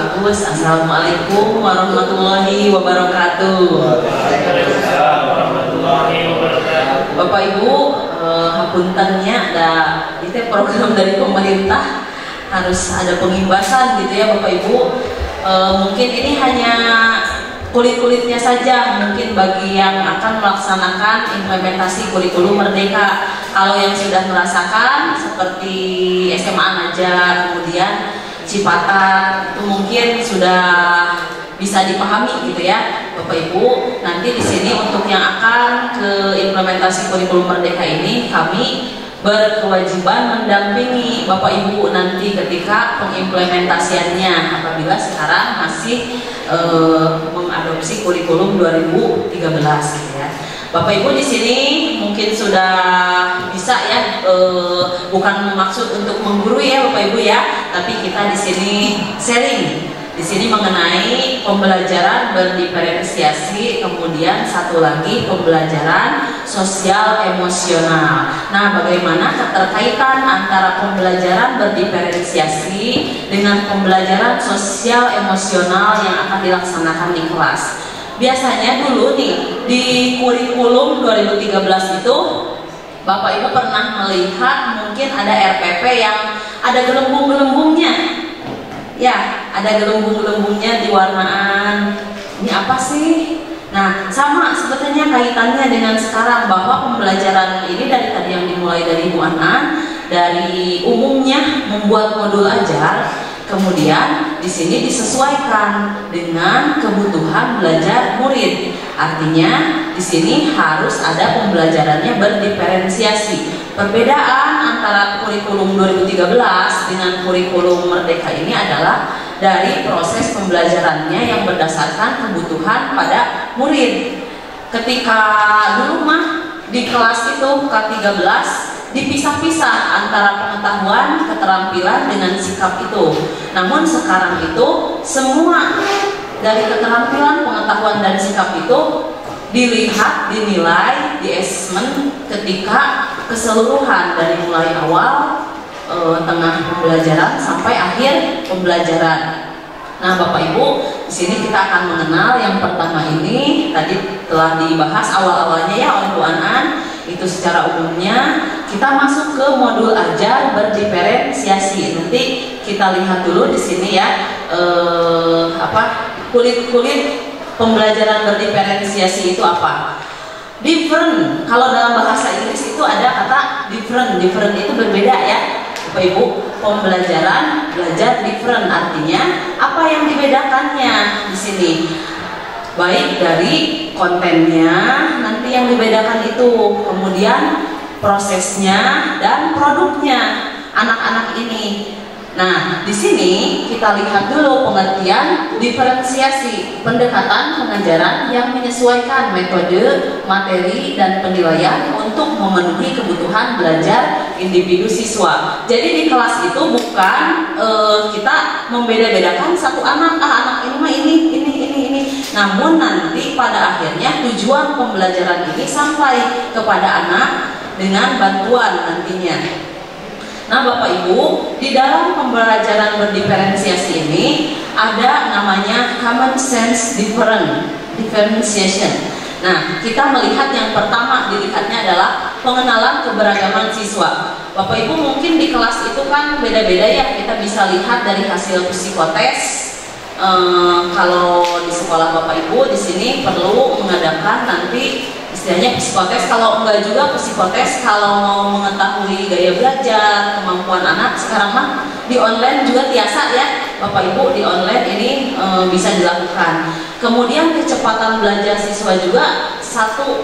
Pak Agus. Assalamualaikum warahmatullahi wabarakatuh. Waalaikumsalam warahmatullahi wabarakatuh. Bapak Ibu, hapuntennya ada itu program dari pemerintah harus ada pengimbasan gitu ya Bapak Ibu. Mungkin ini hanya kulit-kulitnya saja, mungkin bagi yang akan melaksanakan implementasi kurikulum Merdeka. Kalau yang sudah merasakan seperti SMA Naja, kemudian Cipatat, itu mungkin sudah bisa dipahami gitu ya Bapak Ibu. Nanti di sini untuk yang akan ke implementasi kurikulum Merdeka ini, kami berkewajiban mendampingi Bapak Ibu nanti ketika pengimplementasiannya apabila sekarang masih mengadopsi kurikulum 2013 gitu ya. Bapak Ibu di sini mungkin sudah bisa ya, bukan maksud untuk menggurui ya Bapak Ibu ya, tapi kita di sini sharing. Di sini mengenai pembelajaran berdiferensiasi, kemudian satu lagi pembelajaran sosial emosional. Nah, bagaimana keterkaitan antara pembelajaran berdiferensiasi dengan pembelajaran sosial emosional yang akan dilaksanakan di kelas? Biasanya dulu nih di kurikulum 2013 itu Bapak Ibu pernah melihat mungkin ada RPP yang ada gelembung-gelembungnya. Ya, ada gelembung-gelembungnya di warnaan. Ini apa sih? Nah, sama sebetulnya kaitannya dengan sekarang, bahwa pembelajaran ini dari tadi yang dimulai dari Bu Anan, dari umumnya membuat modul ajar, kemudian di sini disesuaikan dengan kebutuhan belajar murid. Artinya di sini harus ada pembelajarannya berdiferensiasi. Perbedaan antara kurikulum 2013 dengan kurikulum Merdeka ini adalah dari proses pembelajarannya yang berdasarkan kebutuhan pada murid. Ketika dulu mah di kelas itu K13 dipisah-pisah antara pengetahuan, keterampilan dengan sikap itu. Namun sekarang itu semua dari keterampilan, pengetahuan dan sikap itu dilihat, dinilai, di assessment ketika keseluruhan dari mulai awal, tengah pembelajaran sampai akhir pembelajaran. Nah, Bapak Ibu, di sini kita akan mengenal yang pertama ini tadi telah dibahas awal-awalnya ya oleh Bu Anan. Itu secara umumnya. Kita masuk ke modul ajar berdiferensiasi. Nanti kita lihat dulu di sini ya, kulit-kulit pembelajaran berdiferensiasi itu apa? Different. Kalau dalam bahasa Inggris itu ada kata different. Different itu berbeda ya, Bapak Ibu. Pembelajaran belajar different artinya apa yang dibedakannya di sini? Baik dari kontennya nanti yang dibedakan itu, kemudian prosesnya dan produknya anak-anak ini. Nah, di sini kita lihat dulu pengertian diferensiasi, pendekatan pengajaran yang menyesuaikan metode, materi, dan penilaian untuk memenuhi kebutuhan belajar individu siswa. Jadi di kelas itu bukan kita membeda-bedakan satu anak, anak ini mah ini. Namun nanti pada akhirnya tujuan pembelajaran ini sampai kepada anak dengan bantuan nantinya. Nah, Bapak Ibu, di dalam pembelajaran berdiferensiasi ini ada namanya common sense differentiation. Nah, kita melihat yang pertama dilihatnya adalah pengenalan keberagaman siswa. Bapak Ibu mungkin di kelas itu kan beda-beda ya, kita bisa lihat dari hasil psikotes. Kalau di sekolah Bapak Ibu di sini perlu mengadakan nanti istilahnya psikotes, kalau enggak juga psikotes kalau mau mengetahui gaya belajar, kemampuan anak. Sekarang mah di online juga biasa ya Bapak Ibu, di online ini bisa dilakukan. Kemudian kecepatan belajar siswa juga satu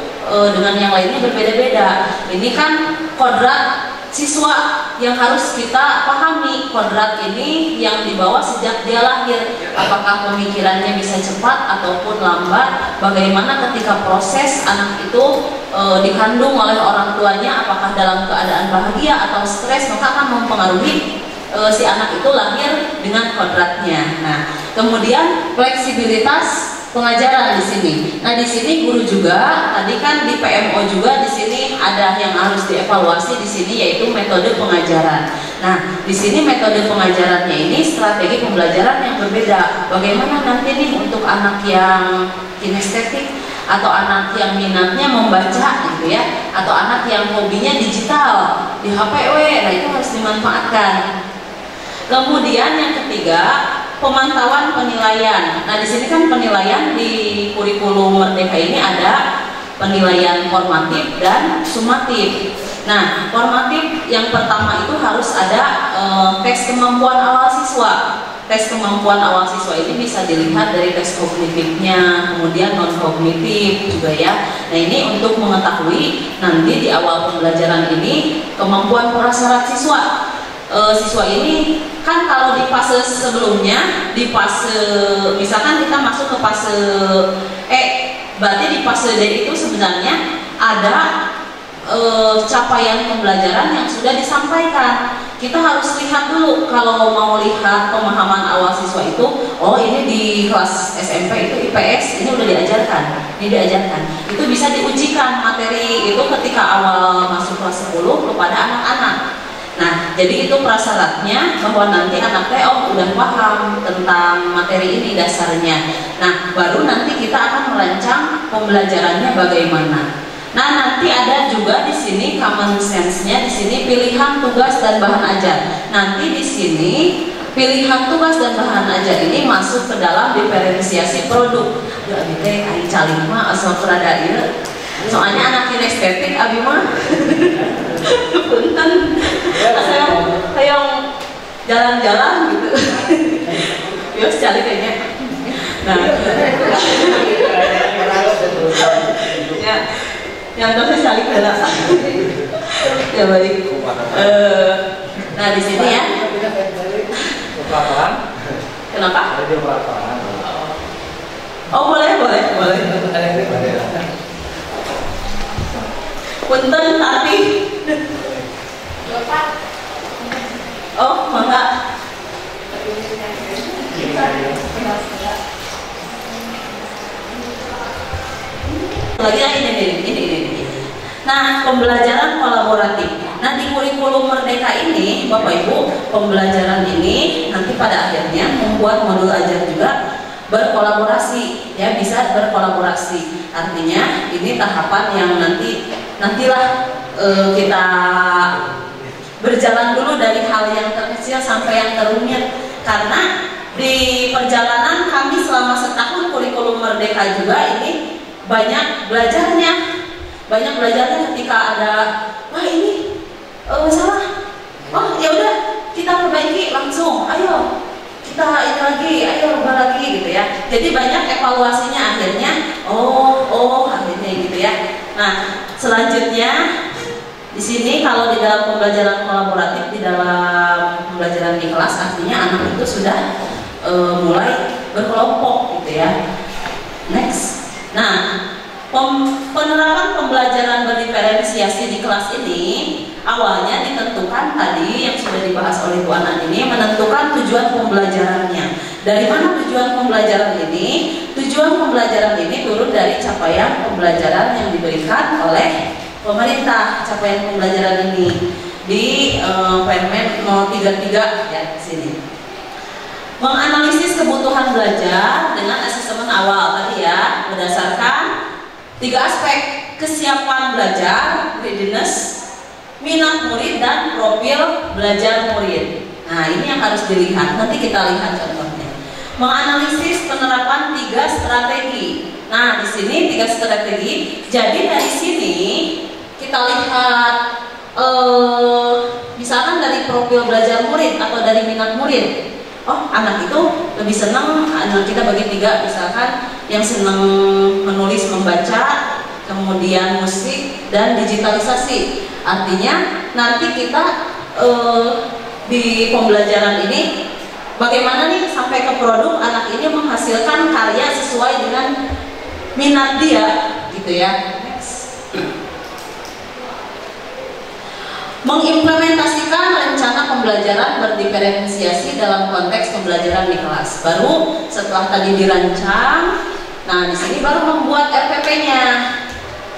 dengan yang lainnya berbeda-beda. Ini kan kodrat siswa yang harus kita pahami. Kodrat ini yang dibawa sejak dia lahir, apakah pemikirannya bisa cepat ataupun lambat, bagaimana ketika proses anak itu dikandung oleh orang tuanya, apakah dalam keadaan bahagia atau stres, maka akan mempengaruhi si anak itu lahir dengan kodratnya. Nah, kemudian fleksibilitas pengajaran di sini. Nah, di sini guru juga tadi kan di PMO juga di sini ada yang harus dievaluasi di sini, yaitu metode pengajaran. Nah, di sini metode pengajarannya ini strategi pembelajaran yang berbeda. Bagaimana nanti nih untuk anak yang kinestetik atau anak yang minatnya membaca gitu ya, atau anak yang hobinya digital di HPW, nah itu harus dimanfaatkan. Kemudian yang ketiga, pemantauan penilaian. Nah, di sini kan penilaian di kurikulum Merdeka ini ada penilaian formatif dan sumatif. Nah, formatif yang pertama itu harus ada tes kemampuan awal siswa. Tes kemampuan awal siswa ini bisa dilihat dari tes kognitifnya, kemudian non kognitif juga ya. Nah, ini untuk mengetahui nanti di awal pembelajaran ini kemampuan prasyarat siswa. Siswa ini kan kalau di fase sebelumnya, di fase misalkan kita masuk ke fase E, berarti di fase D itu sebenarnya ada capaian pembelajaran yang sudah disampaikan. Kita harus lihat dulu, kalau mau lihat pemahaman awal siswa itu, oh ini di kelas SMP itu IPS, ini udah diajarkan, ini diajarkan. Itu bisa diujikan materi itu ketika awal masuk kelas 10 kepada anak-anak. Nah, jadi itu prasyaratnya bahwa nanti anaknya udah paham tentang materi ini dasarnya. Nah, baru nanti kita akan merancang pembelajarannya bagaimana. Nah, nanti ada juga di sini common sense-nya, di sini pilihan tugas dan bahan ajar. Nanti di sini pilihan tugas dan bahan ajar ini masuk ke dalam diferensiasi produk. Aduh, abi teh ari caling mah asal perada ieu. Soalnya anak kinestetik abi mah punten hayang jalan-jalan gitu. Yos calik kayaknya. Nah, ya. Yang terus saling bela. Ya baik. Nah, di sini ya. Kenapa? Oh, boleh. Punten tapi. Oh, mangga. Lagi ini. Nah, pembelajaran kolaboratif. Nah, di kurikulum Merdeka ini, Bapak Ibu, pembelajaran ini nanti pada akhirnya membuat modul ajar juga berkolaborasi, ya, bisa berkolaborasi. Artinya ini tahapan yang nantilah kita berjalan dulu dari hal yang terkecil sampai yang terumit. Karena di perjalanan kami selama setahun kurikulum Merdeka juga ini banyak belajarnya ketika ada wah ini salah, oh ya udah kita perbaiki langsung, ayo kita ini lagi, ayo ubah lagi gitu ya. Jadi banyak evaluasinya akhirnya, akhirnya gitu ya. Nah, selanjutnya di sini kalau di dalam pembelajaran kolaboratif, di dalam pembelajaran di kelas, artinya anak itu sudah mulai berkelompok gitu ya. Next. Nah, penerapan pembelajaran berdiferensiasi di kelas ini awalnya ditentukan tadi yang sudah dibahas oleh Bu Anan ini, menentukan tujuan pembelajarannya. Dari mana tujuan pembelajaran ini? Tujuan pembelajaran ini turun dari capaian pembelajaran yang diberikan oleh pemerintah. Capaian pembelajaran ini di Permen 033 ya di sini. Menganalisis kebutuhan belajar dengan asesmen awal tadi ya, berdasarkan 3 aspek: kesiapan belajar, readiness, minat murid, dan profil belajar murid. Nah, ini yang harus dilihat. Nanti kita lihat contohnya. Menganalisis penerapan 3 strategi. Nah, di sini 3 strategi. Jadi dari sini kita lihat misalkan dari profil belajar murid atau dari minat murid. Oh, anak itu lebih senang, anak kita bagi 3, misalkan yang senang menulis, membaca, kemudian musik, dan digitalisasi. Artinya nanti kita di pembelajaran ini bagaimana nih sampai ke produk anak ini menghasilkan karya sesuai dengan minat dia gitu ya. Mengimplementasikan rencana pembelajaran berdiferensiasi dalam konteks pembelajaran di kelas. Baru setelah tadi dirancang, nah di sini baru membuat RPP-nya.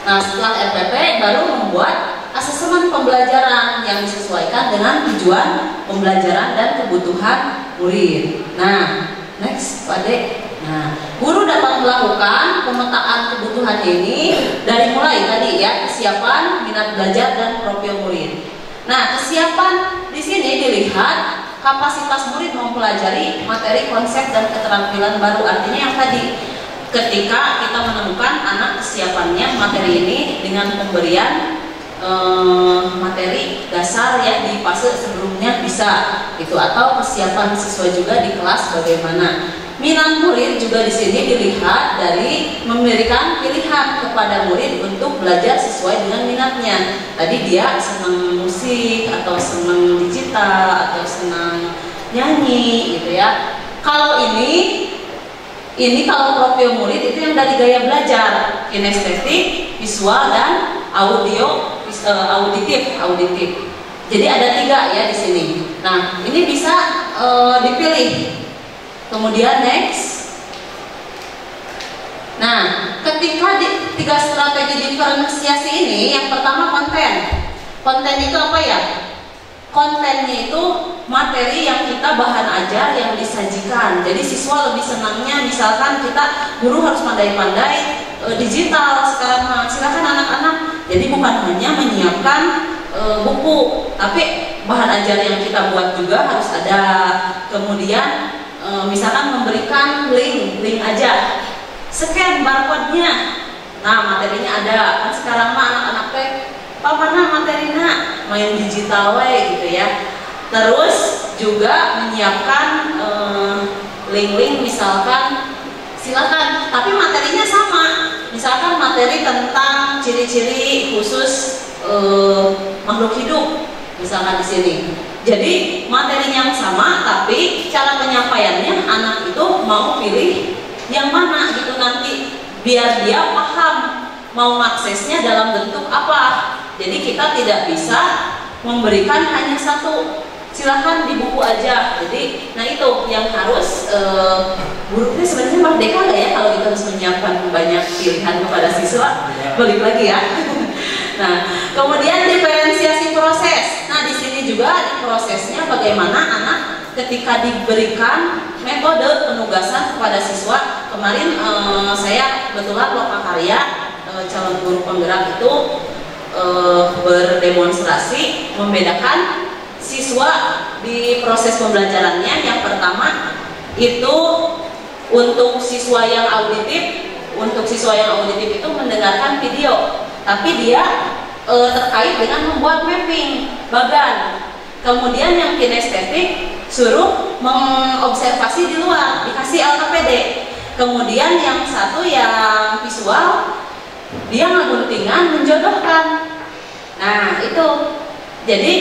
Nah, setelah RPP baru membuat asesmen pembelajaran yang disesuaikan dengan tujuan pembelajaran dan kebutuhan murid. Nah, next Pak Ade. Nah, guru dapat melakukan pemetaan kebutuhan ini dari mulai tadi ya, kesiapan, minat belajar dan profil murid. Nah, kesiapan di sini dilihat kapasitas murid mempelajari materi, konsep dan keterampilan baru. Artinya yang tadi, ketika kita menemukan anak kesiapannya materi ini dengan pemberian materi dasar ya di fase sebelumnya bisa itu, atau kesiapan siswa juga di kelas bagaimana. Minat murid juga di sini dilihat dari memberikan pilihan kepada murid untuk belajar sesuai dengan minatnya. Tadi dia senang musik atau senang digital atau senang nyanyi gitu ya. Kalau ini kalau profil murid itu yang dari gaya belajar, kinestetik, visual dan auditif. Jadi ada 3 ya di sini. Nah, ini bisa dipilih. Kemudian next. Nah, ketika 3 strategi diferensiasi ini, yang pertama konten. Konten itu apa ya? Kontennya itu materi yang kita bahan ajar yang disajikan. Jadi siswa lebih senangnya misalkan kita guru harus pandai-pandai digital sekarang. Silakan anak-anak. Jadi bukan hanya menyiapkan buku, tapi bahan ajar yang kita buat juga harus ada. Kemudian misalkan memberikan link aja, scan barcode-nya. Nah, materinya ada. Kan sekarang mah anak-anak teh mana materinya main digital gitu ya. Terus juga menyiapkan link-link misalkan, silakan, tapi materinya sama. Misalkan materi tentang ciri-ciri khusus makhluk hidup misalkan di sini. Jadi materinya yang sama, tapi cara penyampaiannya anak itu mau pilih yang mana gitu nanti, biar dia paham mau aksesnya dalam bentuk apa. Jadi kita tidak bisa memberikan hanya satu, silahkan di buku aja. Jadi, nah itu yang harus gurunya sebenarnya merdeka nggak ya kalau kita harus menyiapkan banyak pilihan kepada siswa. Balik lagi ya. Nah, kemudian diferensiasi proses. Nah, di sini juga di prosesnya bagaimana anak ketika diberikan metode penugasan kepada siswa. Kemarin saya kebetulan lokakarya calon guru penggerak itu berdemonstrasi membedakan siswa di proses pembelajarannya. Yang pertama itu untuk siswa yang auditif. Untuk siswa yang auditif itu mendengarkan video, tapi dia terkait dengan membuat mapping bagan. Kemudian yang kinestetik suruh mengobservasi di luar, dikasih LKPD. Kemudian yang satu yang visual, dia ngeguntingan menjodohkan. Nah itu, jadi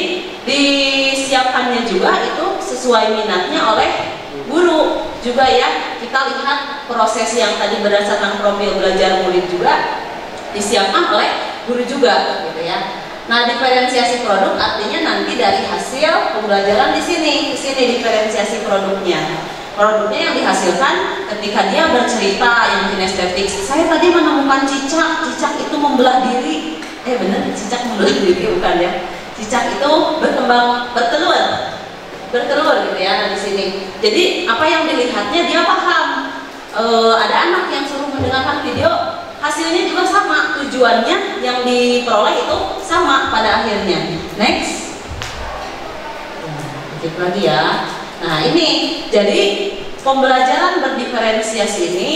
disiapkannya juga itu sesuai minatnya oleh guru juga ya. Kita lihat proses yang tadi berdasarkan profil belajar murid juga disiapkan oleh guru juga gitu ya. Nah, diferensiasi produk artinya nanti dari hasil pembelajaran di sini diferensiasi produknya. Produknya yang dihasilkan ketika dia bercerita yang kinestetik. Saya tadi menemukan cicak itu membelah diri. Benar, cicak membelah diri bukan ya? Cicak itu bertelur gitu ya. Nah, di sini. Jadi apa yang dilihatnya dia paham. Ada anak yang suruh mendengarkan video, hasilnya juga sama, tujuannya yang diperoleh itu sama pada akhirnya. Next. Lanjut lagi ya. Nah ini, jadi pembelajaran berdiferensiasi ini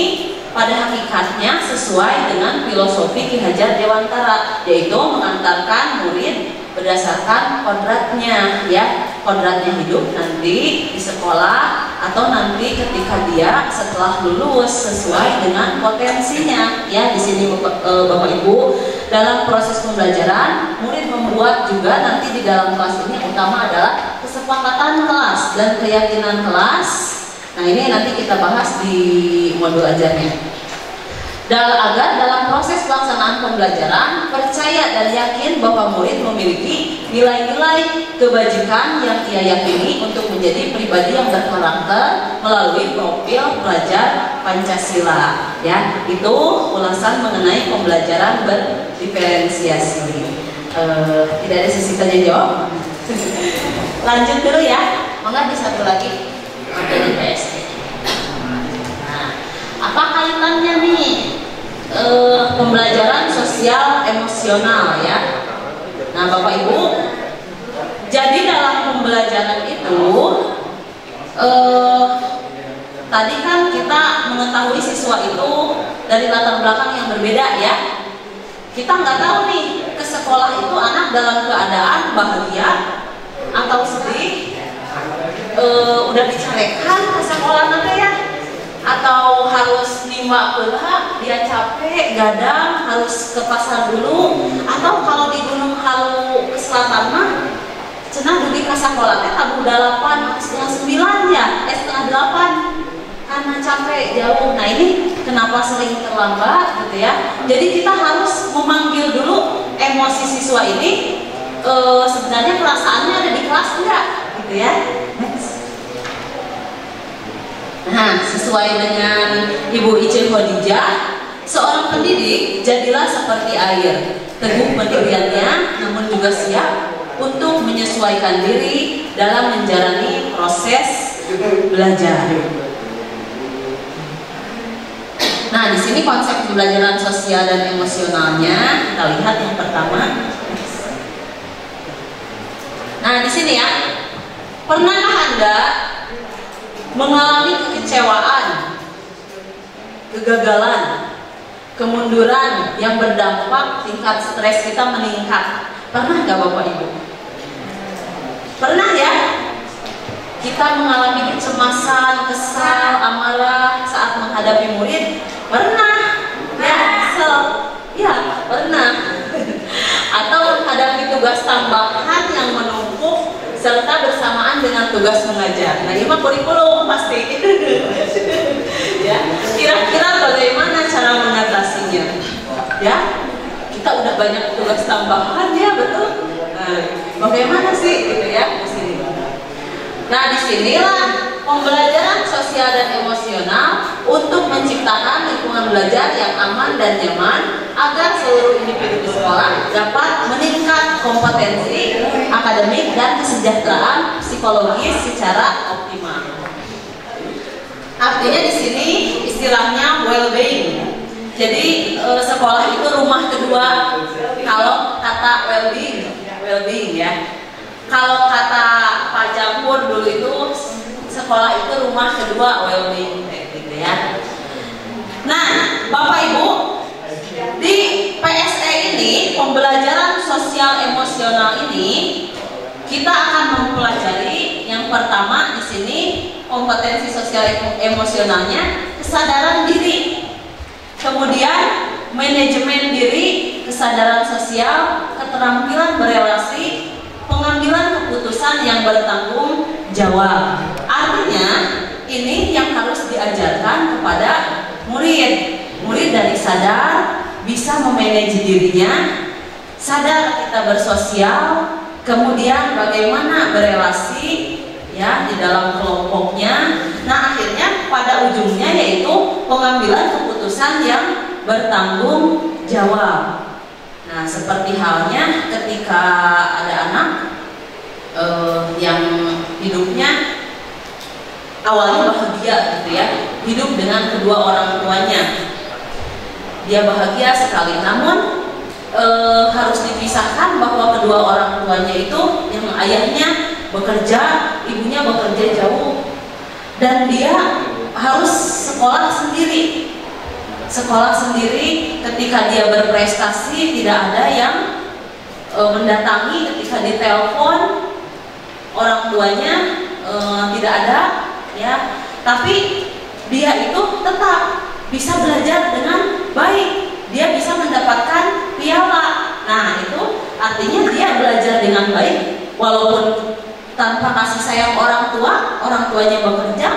pada hakikatnya sesuai dengan filosofi Ki Hajar Dewantara, yaitu mengantarkan murid berdasarkan kodratnya ya, kodratnya hidup nanti di sekolah atau nanti ketika dia setelah lulus sesuai dengan potensinya ya. Di sini Bapak Ibu, dalam proses pembelajaran murid membuat juga nanti di dalam kelas ini utama adalah kesepakatan kelas dan keyakinan kelas. Nah ini nanti kita bahas di modul ajarnya. Agar dalam proses pelaksanaan pembelajaran percaya dan yakin bahwa murid memiliki nilai-nilai kebajikan yang ia yakini untuk menjadi pribadi yang berkarakter melalui profil pelajar Pancasila ya. Itu ulasan mengenai pembelajaran berdiferensiasi. Tidak ada sesi tanya jawab. Lanjut dulu ya. Mangga di satu lagi materi PST. Nah, apa kaitannya nih pembelajaran sosial emosional ya? Nah, Bapak Ibu, jadi dalam pembelajaran itu tadi kan kita mengetahui siswa itu dari latar belakang yang berbeda ya. Kita nggak tahu nih ke sekolah itu anak dalam keadaan bahagia atau sedih, udah dicarekan ke sekolah nanti ya, atau harus nimba pula, dia capek, gadang, harus ke pasar dulu, atau kalau di Gunung Halu ke selatan mah cenah dugi ka sekolah teh tabu 8 setengah 9 ya, setengah 8 karena capek jauh. Nah ini kenapa sering terlambat gitu ya. Jadi kita harus memanggil dulu emosi siswa ini, sebenarnya perasaannya ada di kelas enggak gitu ya. Nah, sesuai dengan Ibu Ice Khadijah, seorang pendidik jadilah seperti air, teguh pendiriannya namun juga siap untuk menyesuaikan diri dalam menjalani proses belajar. Nah, di sini konsep pembelajaran sosial dan emosionalnya kita lihat yang pertama. Nah, di sini ya, pernahkah Anda mengalami kekecewaan, kegagalan, kemunduran yang berdampak tingkat stres kita meningkat? Pernah nggak Bapak Ibu? Pernah ya? Kita mengalami kecemasan, kesal, amarah saat menghadapi murid? Pernah ya, kesel? Ya, pernah. Atau menghadapi tugas tambahan yang menumpuk serta bersamaan dengan tugas mengajar. Nah, ini mah kurikulum pasti. Ya, kira-kira bagaimana cara mengatasinya? Ya, kita udah banyak tugas tambahan ya, betul. Nah, bagaimana sih gitu ya di sini? Nah, disinilah pembelajaran sosial dan emosional untuk menciptakan lingkungan belajar yang aman dan nyaman agar seluruh individu di sekolah dapat meningkat kompetensi akademik dan kesejahteraan psikologis secara optimal. Artinya di sini istilahnya well-being. Jadi sekolah itu rumah kedua. Kalau kata well-being ya. Kalau kata Pak Jampur dulu itu sekolah itu rumah kedua well-being gitu ya. Nah, Bapak Ibu, di PSE ini pembelajaran sosial emosional ini kita akan mempelajari yang pertama di sini kompetensi sosial emosionalnya kesadaran diri, kemudian manajemen diri, kesadaran sosial, keterampilan berelasi, pengambilan keputusan yang bertanggung jawab. Artinya ini yang harus diajarkan kepada murid. Murid dari sadar bisa memanage dirinya, sadar kita bersosial, kemudian bagaimana berelasi ya di dalam kelompoknya. Nah, akhirnya pada ujungnya yaitu pengambilan keputusan yang bertanggung jawab. Nah, seperti halnya ketika ada anak yang hidupnya awalnya bahagia gitu ya, hidup dengan kedua orang tuanya, dia bahagia sekali, namun harus dipisahkan bahwa kedua orang tuanya itu yang ayahnya bekerja, ibunya bekerja jauh, dan dia harus sekolah sendiri. Sekolah sendiri, ketika dia berprestasi tidak ada yang mendatangi, ketika ditelepon orang tuanya tidak ada ya, tapi dia itu tetap bisa belajar dengan baik, dia bisa mendapatkan piala. Nah, itu artinya dia belajar dengan baik walaupun tanpa kasih sayang orang tuanya bekerja,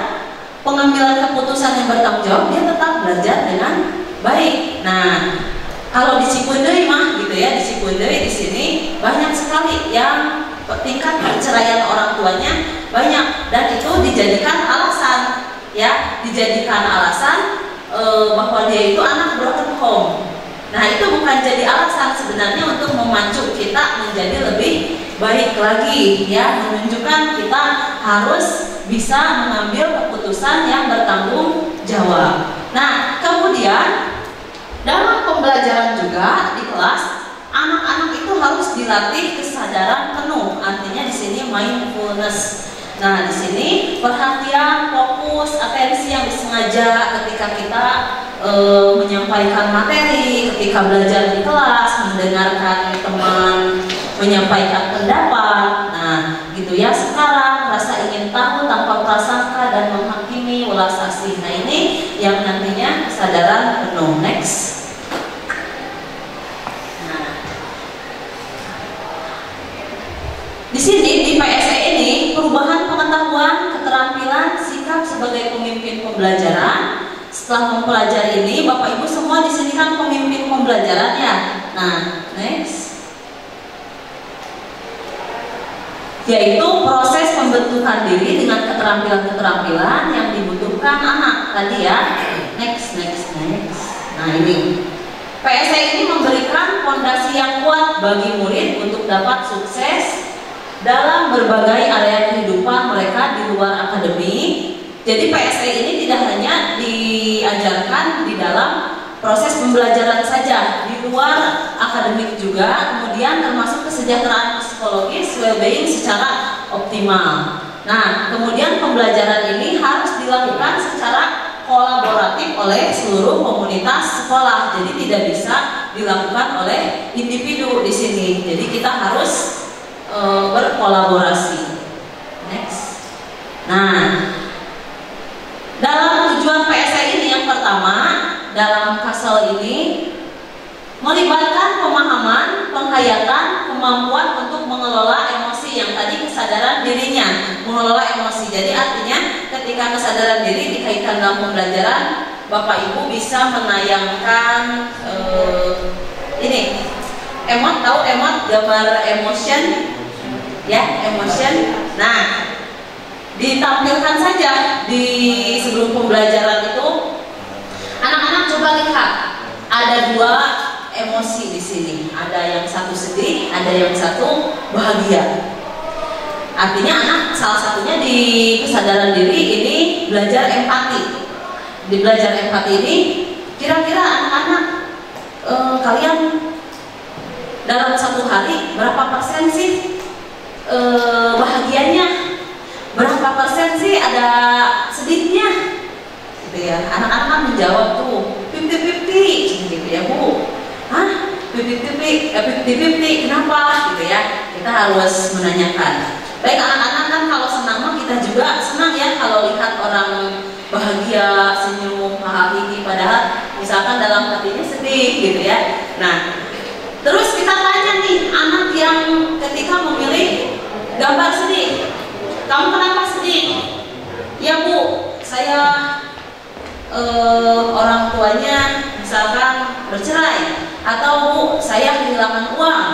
pengambilan keputusan yang bertanggung jawab, dia tetap belajar dengan baik. Nah, kalau di Cipundeui mah gitu ya, di Cipundeui di sini banyak sekali yang tingkat perceraian orang tuanya banyak, dan itu dijadikan alasan ya, dijadikan alasan bahwa dia itu anak broken home. Nah, itu bukan jadi alasan sebenarnya untuk memacu kita menjadi lebih baik lagi, ya, menunjukkan kita harus bisa mengambil keputusan yang bertanggung jawab. Nah, kemudian dalam pembelajaran juga di kelas, anak-anak itu harus dilatih kesadaran penuh. Artinya di sini mindfulness. Nah, di sini perhatian, fokus, atensi yang disengaja ketika kita menyampaikan materi, ketika belajar di kelas, mendengarkan teman menyampaikan pendapat. Nah, gitu ya. Sekarang rasa ingin tahu tanpa prasangka dan menghakimi, ulas asih. Nah, ini yang nantinya kesadaran penuh. Next. Nah, di sini di PSE ini perubahan pengetahuan, keterampilan, sikap sebagai pemimpin pembelajaran. Setelah mempelajari ini, Bapak Ibu semua di sini kan pemimpin pembelajaran ya. Nah, next. Yaitu proses pembentukan diri dengan keterampilan-keterampilan yang dibutuhkan anak tadi ya. Next. Nah, ini PSE ini memberikan fondasi yang kuat bagi murid untuk dapat sukses dalam berbagai area kehidupan mereka di luar akademik. Jadi PSE ini tidak hanya diajarkan di dalam proses pembelajaran saja, di luar akademik juga, kemudian termasuk kesejahteraan psikologis, well-being secara optimal. Nah, kemudian pembelajaran ini harus dilakukan secara kolaboratif oleh seluruh komunitas sekolah. Jadi tidak bisa dilakukan oleh individu di sini. Jadi kita harus berkolaborasi. Next. Nah, dalam tujuan PSE ini yang pertama, dalam kasal ini melibatkan pemahaman, penghayatan, kemampuan untuk mengelola emosi yang tadi kesadaran dirinya, mengelola emosi. Jadi artinya ketika kesadaran diri dikaitkan dalam pembelajaran, Bapak Ibu bisa menayangkan ini emot, tahu emot, gambar emotion ya, emotion. Nah, ditampilkan saja di sebelum pembelajaran itu. Anak-anak coba lihat, ada dua emosi di sini. Ada yang satu sedih, ada yang satu bahagia. Artinya anak salah satunya di kesadaran diri ini belajar empati. Di belajar empati ini, kira-kira anak-anak kalian dalam satu hari berapa persen sih bahagianya? Berapa persen sih ada sedihnya? Gitu ya. Anak-anak menjawab tuh 50-50 gitu ya, Bu. Hah? 50-50? Kenapa? Gitu ya. Kita harus menanyakan. Baik, anak-anak kan kalau senang mah kita juga senang ya kalau lihat orang bahagia, senyum, hahaha, padahal misalkan dalam hatinya sedih gitu ya. Nah, terus kita tanya nih anak yang ketika memilih gambar sedih, kamu kenapa sedih? Ya Bu, saya orang tuanya misalkan bercerai, atau Bu, saya kehilangan uang.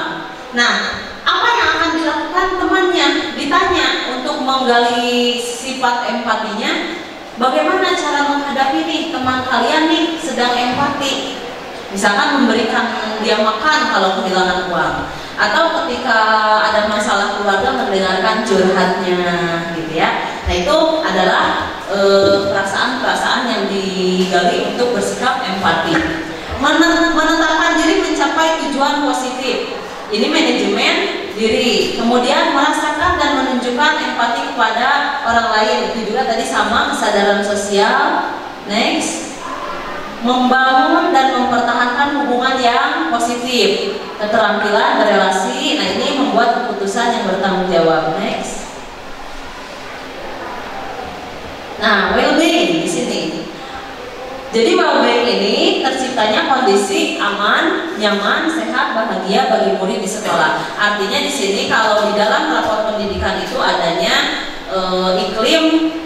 Nah, apa yang akan dilakukan temannya? Ditanya untuk menggali sifat empatinya. Bagaimana cara menghadapi nih teman kalian nih sedang empati? Misalkan memberikan dia makan kalau kehilangan uang, atau ketika ada masalah keluarga mendengarkan curhatnya gitu ya. Nah, itu adalah perasaan-perasaan yang digali untuk bersikap empati. Menetapkan diri mencapai tujuan positif. Ini manajemen diri. Kemudian merasakan dan menunjukkan empati kepada orang lain. Itu juga tadi sama kesadaran sosial. Next. Membangun dan mempertahankan hubungan yang positif, keterampilan berelasi. Nah, ini membuat keputusan yang bertanggung jawab. Next. Nah, well-being di sini. Jadi well-being ini terciptanya kondisi aman, nyaman, sehat, bahagia bagi murid di sekolah. Artinya di sini kalau di dalam rapor pendidikan itu adanya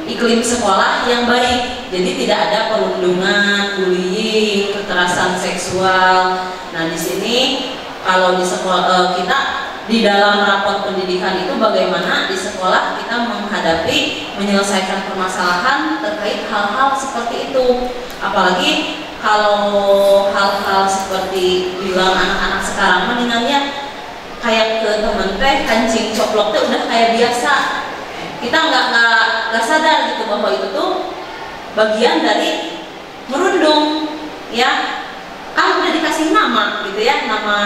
iklim sekolah yang baik. Jadi tidak ada perundungan, bullying, kekerasan seksual. Nah, di sini kalau di sekolah kita di dalam rapor pendidikan itu bagaimana di sekolah kita menghadapi, menyelesaikan permasalahan terkait hal-hal seperti itu. Apalagi kalau hal-hal seperti bilang anak-anak sekarang mendingannya kayak ke temen teh kancing coplok teh udah kayak biasa, kita nggak sadar gitu bahwa itu tuh bagian dari merundung ya, kan udah dikasih nama gitu ya, nama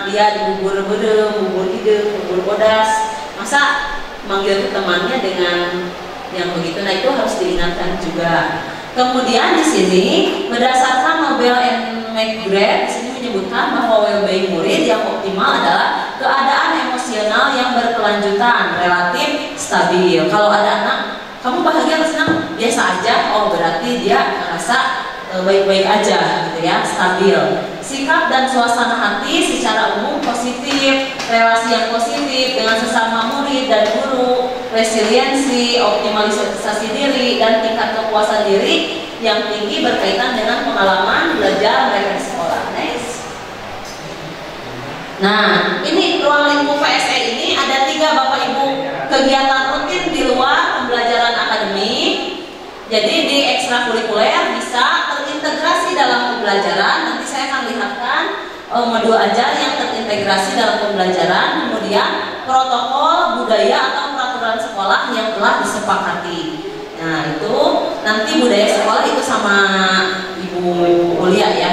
dia di bubur bede, bubur ide, bubur bodas, masa manggil temannya dengan yang begitu. Nah itu harus diingatkan juga. Kemudian di sini berdasarkan Nobel and McGrath di sini menyebutkan bahwa well-being murid yang optimal adalah keadaan emosional yang berkelanjutan, relatif stabil. Kalau ada anak, kamu bahagia atau senang? Biasa aja. Oh berarti dia merasa baik-baik aja gitu ya, stabil. Sikap dan suasana hati secara umum positif, relasi yang positif dengan sesama murid dan guru, resiliensi, optimalisasi diri, dan tingkat kepuasan diri yang tinggi berkaitan dengan pengalaman belajar mereka di sekolah. Next. Nah, ini ruang lingkup PSE ini ada 3 Bapak Ibu kegiatan rutin di luar pembelajaran akademik. Jadi di ekstrakurikuler bisa terintegrasi dalam pembelajaran. Nanti saya akan lihatkan modul ajar yang terintegrasi dalam pembelajaran. Kemudian protokol budaya atau peraturan sekolah yang telah disepakati. Nah itu nanti budaya sekolah itu sama Ibu Ulia ya.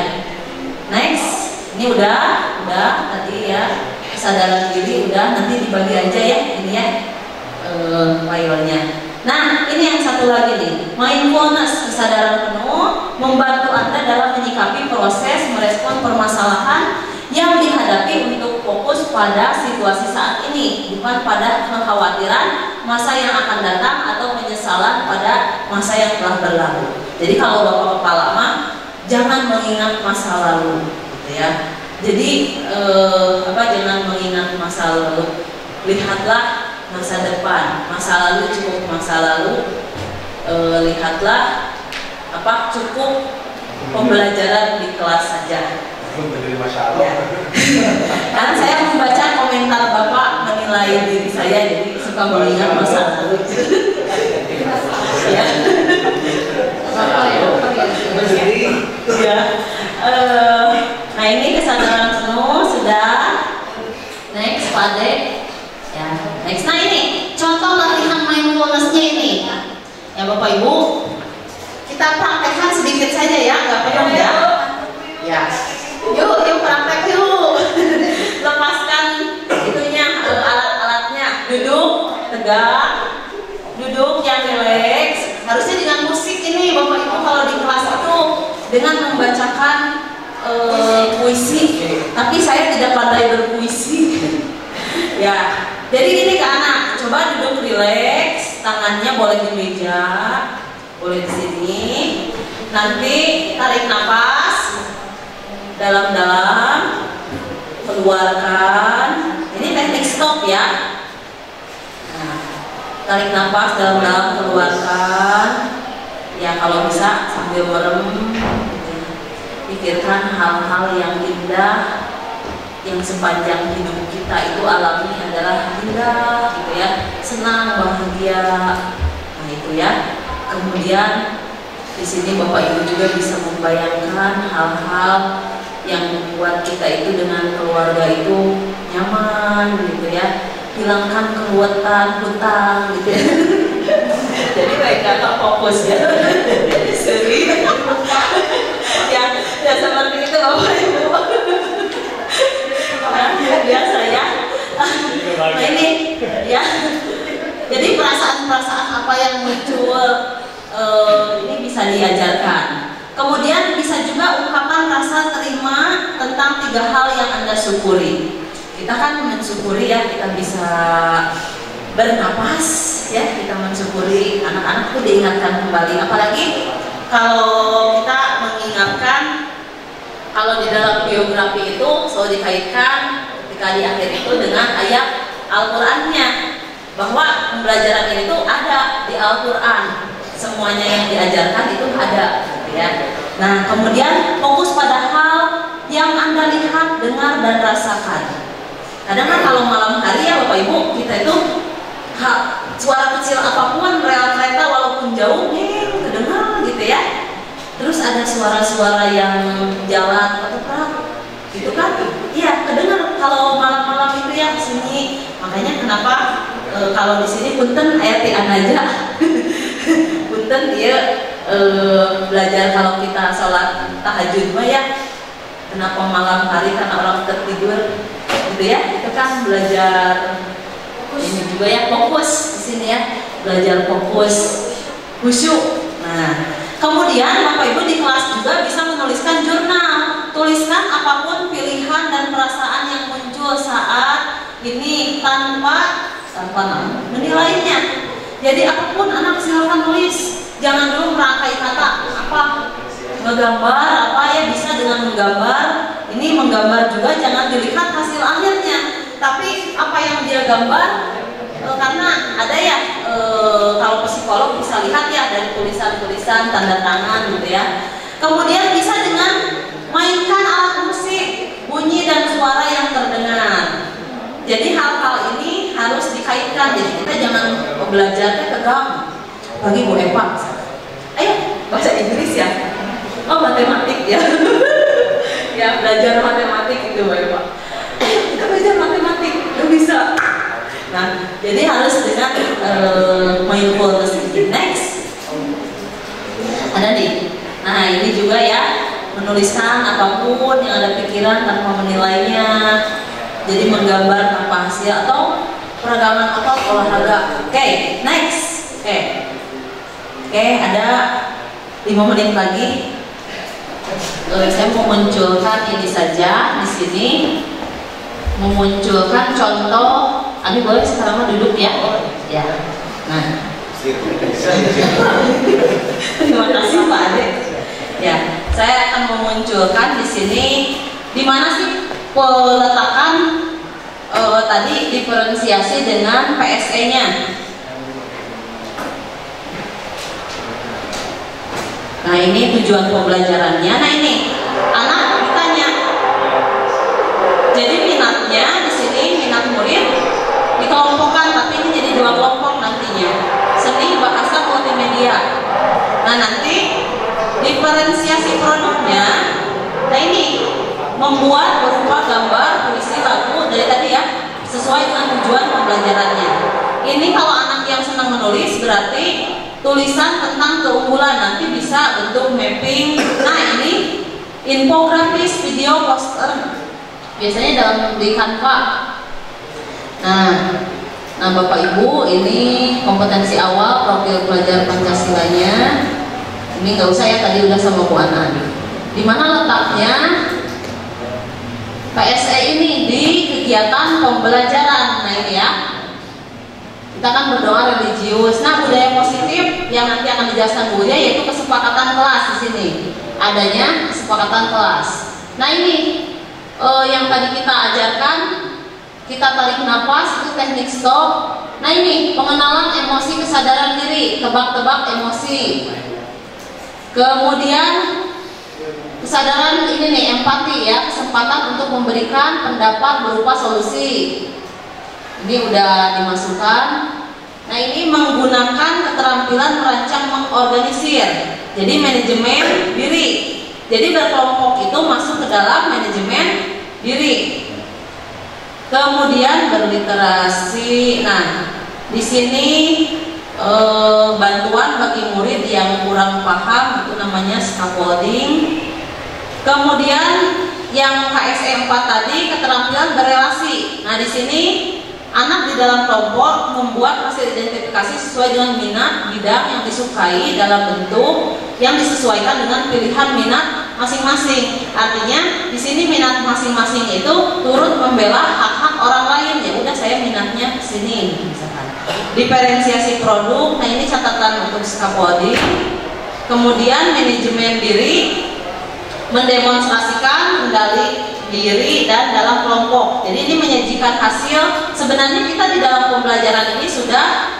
Next, ini udah tadi ya, kesadaran diri udah, nanti dibagi aja ya ini ya filenya. Nah, ini yang satu lagi nih, mindfulness, kesadaran penuh, membantu Anda dalam menyikapi proses merespon permasalahan yang dihadapi untuk fokus pada situasi saat ini, bukan pada kekhawatiran masa yang akan datang atau penyesalan pada masa yang telah berlalu. Jadi kalau Bapak kepala mah jangan mengingat masa lalu, gitu ya. Jadi jangan mengingat masa lalu, lihatlah masa depan. Masa lalu cukup masa lalu, lihatlah cukup pembelajaran di kelas saja. Ya. Karena saya membaca komentar Bapak menilai diri saya, jadi suka mengingat masa lalu. Ya. Nah ini kesadaran penuh sudah. Next Pak Dek. Ya, next. Nah ini contoh latihan mindfulness-nya ini. Ya Bapak Ibu, kita praktekkan sedikit saja ya, nggak perlu ya. Ya, yuk praktek yuk. Lepaskan itunya, alat-alatnya. Duduk tegak, duduk yang rileks. Harusnya dengan musik ini Bapak Ibu kalau di kelas itu dengan membacakan puisi. Tapi saya tidak pandai berpuisi. Ya. Jadi gini ke anak, coba duduk rileks, tangannya boleh di meja, boleh di sini. Nanti tarik nafas dalam-dalam, keluarkan. Ini teknik stop ya. Nah, tarik nafas dalam-dalam, keluarkan. Ya kalau bisa sambil merem, pikirkan hal-hal yang indah yang sepanjang hidup kita itu alami adalah indah gitu ya, senang, bahagia. Nah itu ya. Kemudian di sini Bapak Ibu juga bisa membayangkan hal-hal yang membuat kita itu dengan keluarga itu nyaman gitu ya, hilangkan keruwetan, hutang gitu ya. Jadi mereka tak fokus ya. Seri ya seperti itu Bapak Ibu. Biasa ya. Nah ini ya. Jadi perasaan-perasaan apa yang muncul ini bisa diajarkan. Kemudian bisa juga ungkapan rasa terima tentang 3 hal yang Anda syukuri. Kita kan mensyukuri ya, kita bisa bernapas ya, kita mensyukuri. Anak-anak itu diingatkan kembali. Apalagi kalau kita mengingatkan, kalau di dalam biografi itu selalu dikaitkan ketika di akhir itu dengan ayat Al-Qurannya, bahwa pembelajaran ini tuh ada di Al-Quran, semuanya yang diajarkan itu ada ya. Nah kemudian fokus pada hal yang Anda lihat, dengar, dan rasakan. Kadang kan kalau malam hari ya Bapak Ibu, kita itu suara kecil apapun, rel kereta walaupun jauh nih kedengar gitu ya. terus ada suara-suara yang jalan ketoprak gitu kan, iya kedengar kalau malam-malam itu ya sunyi. Makanya kenapa kalau di sini punten aya ti aja punten dia belajar kalau kita sholat tahajud mah ya, kenapa malam hari karena orang tertidur gitu ya, itu kan belajar ini juga ya, fokus di sini ya, belajar fokus khusyuk. Nah kemudian Bapak Ibu di kelas juga bisa menuliskan jurnal. Tuliskan apapun pilihan dan perasaan yang muncul saat ini tanpa menilainya. Jadi apapun anak silakan tulis, jangan dulu merangkai kata apa, menggambar apa ya, bisa dengan menggambar. Ini menggambar juga jangan dilihat hasil akhirnya, tapi apa yang dia gambar, karena ada ya kalau psikolog bisa lihat ya dari tulisan-tulisan, tanda tangan gitu ya. Kemudian bisa dengan mainkan alat musik, bunyi dan suara yang terdengar. Jadi hal-hal ini harus dikaitkan. Jadi kita jangan belajarnya tegang. Bagi Bu Eva, ayo bahasa Inggris ya. Oh matematik ya. Ya belajar matematik itu Bu Eva. Ayo kita belajar matematik, nggak bisa. Nah jadi harus dengan mindfulness. Next, ada nih. Nah ini juga ya, menuliskan apapun yang ada pikiran tanpa menilainya. Jadi menggambar tanpa hasil atau peragaman otot olahraga. Oke, next. Oke, ada 5 menit lagi. Saya mau munculkan ini saja di sini. Memunculkan contoh. Abi boleh sekarang duduk ya? Ya. Nah. Terima kasih Pak Ade. Ya, saya akan memunculkan di sini di mana sih peletakan tadi diferensiasi dengan PSE-nya. Nah, ini tujuan pembelajarannya. Nah, ini anak ditanya. Jadi minatnya di sini minat murid dikelompokkan, tapi ini jadi 2 kelompok nantinya. Seni, bahasa, multimedia. Nah, nanti diferensiasi produknya, nah ini membuat berupa gambar, puisi, lagu dari tadi ya, sesuai dengan tujuan pembelajarannya. Ini kalau anak yang senang menulis berarti tulisan tentang keunggulan, nanti bisa bentuk mapping. Nah ini infografis, video, poster, biasanya dalam di Canva. Nah Bapak Ibu, ini kompetensi awal profil pelajar Pancasilanya. Ini nggak usah ya, tadi udah sama Bu Ana. Di mana letaknya PSE ini di kegiatan pembelajaran? Nah ini ya, kita kan berdoa religius. Nah budaya positif yang nanti akan dijelaskan Bu ya, yaitu kesepakatan kelas di sini. Adanya kesepakatan kelas. Nah ini yang tadi kita ajarkan, kita tarik nafas, itu teknik stop. Nah ini pengenalan emosi, kesadaran diri, tebak-tebak emosi. Kemudian kesadaran ini nih, empati ya, kesempatan untuk memberikan pendapat berupa solusi. Ini udah dimasukkan. Nah ini menggunakan keterampilan merancang, mengorganisir. Jadi manajemen diri. Jadi berkelompok itu masuk ke dalam manajemen diri. Kemudian berliterasi. Nah di sini bantuan bagi murid yang kurang paham, itu namanya scaffolding. Kemudian yang KSE 4 tadi, keterampilan berelasi. Nah di sini anak di dalam kelompok membuat hasil identifikasi sesuai dengan minat bidang yang disukai dalam bentuk yang disesuaikan dengan pilihan minat masing-masing. Artinya di sini minat masing-masing itu turut membela hak-hak orang lain. Ya udah, saya minatnya ke sini misalkan. Diferensiasi produk. Nah ini catatan untuk scaffolding. Kemudian manajemen diri, mendemonstrasikan kendali diri dan dalam kelompok. Jadi ini menyajikan hasil. Sebenarnya kita di dalam pembelajaran ini sudah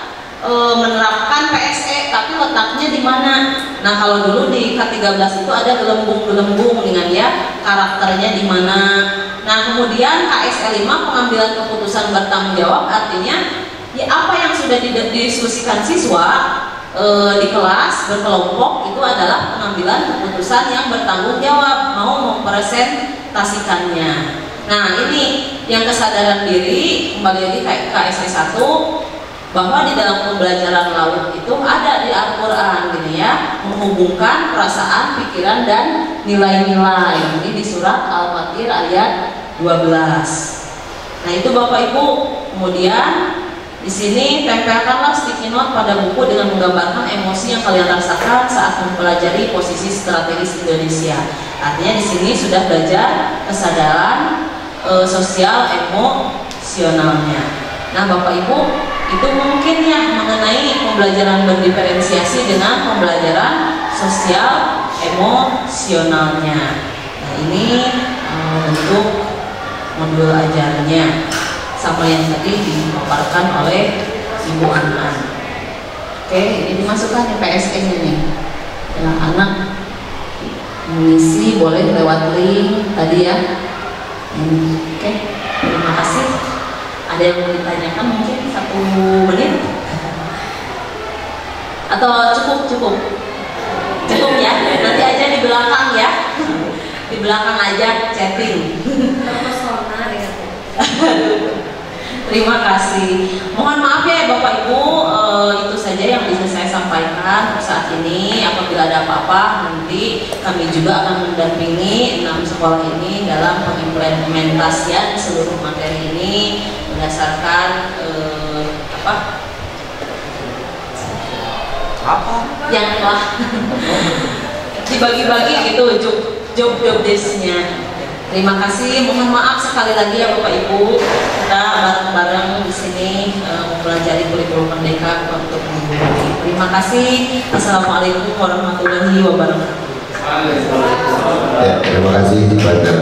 menerapkan PSE, tapi letaknya di mana? Nah kalau dulu di K13 itu ada gelembung-gelembung dengan ya karakternya di mana. Nah kemudian KSE 5 pengambilan keputusan bertanggung jawab, artinya ya apa yang sudah didiskusikan siswa di kelas berkelompok itu adalah pengambilan keputusan yang bertanggung jawab, mau mempresentasikannya. Nah ini yang kesadaran diri, kembali lagi kayak KSE 1, bahwa di dalam pembelajaran laut itu ada di Al-Quran gitu ya, menghubungkan perasaan, pikiran, dan nilai-nilai. Ini di surat Al-Fatir ayat 12. Nah itu Bapak Ibu, kemudian di sini tempelkanlah sticky note pada buku dengan menggambarkan emosi yang kalian rasakan saat mempelajari posisi strategis Indonesia. Artinya di sini sudah belajar kesadaran sosial emosionalnya. Nah Bapak Ibu, itu mungkin ya mengenai pembelajaran berdiferensiasi dengan pembelajaran sosial emosionalnya. Nah ini bentuk modul ajarnya sama yang tadi dipaparkan oleh Ibu Anan. Oke, ini dimasukkan ya PSN-nya nih. Yang anak mengisi boleh lewat link tadi ya. Oke, terima kasih. Ada yang mau ditanyakan mungkin 1 menit? Atau cukup ya? Nanti aja di belakang ya. Di belakang aja chatting. Terima kasih. Mohon maaf ya Bapak Ibu, itu saja yang bisa saya sampaikan saat ini. Apabila ada apa-apa, nanti kami juga akan mendampingi 6 sekolah ini dalam pengimplementasian seluruh materi ini berdasarkan yang telah dibagi-bagi gitu job desk-nya. Terima kasih, mohon maaf sekali lagi ya Bapak Ibu, kita bareng-bareng di sini mempelajari kurikulum Merdeka untuk mengguru. Terima kasih. Assalamualaikum warahmatullahi wabarakatuh. Ya, terima kasih kepada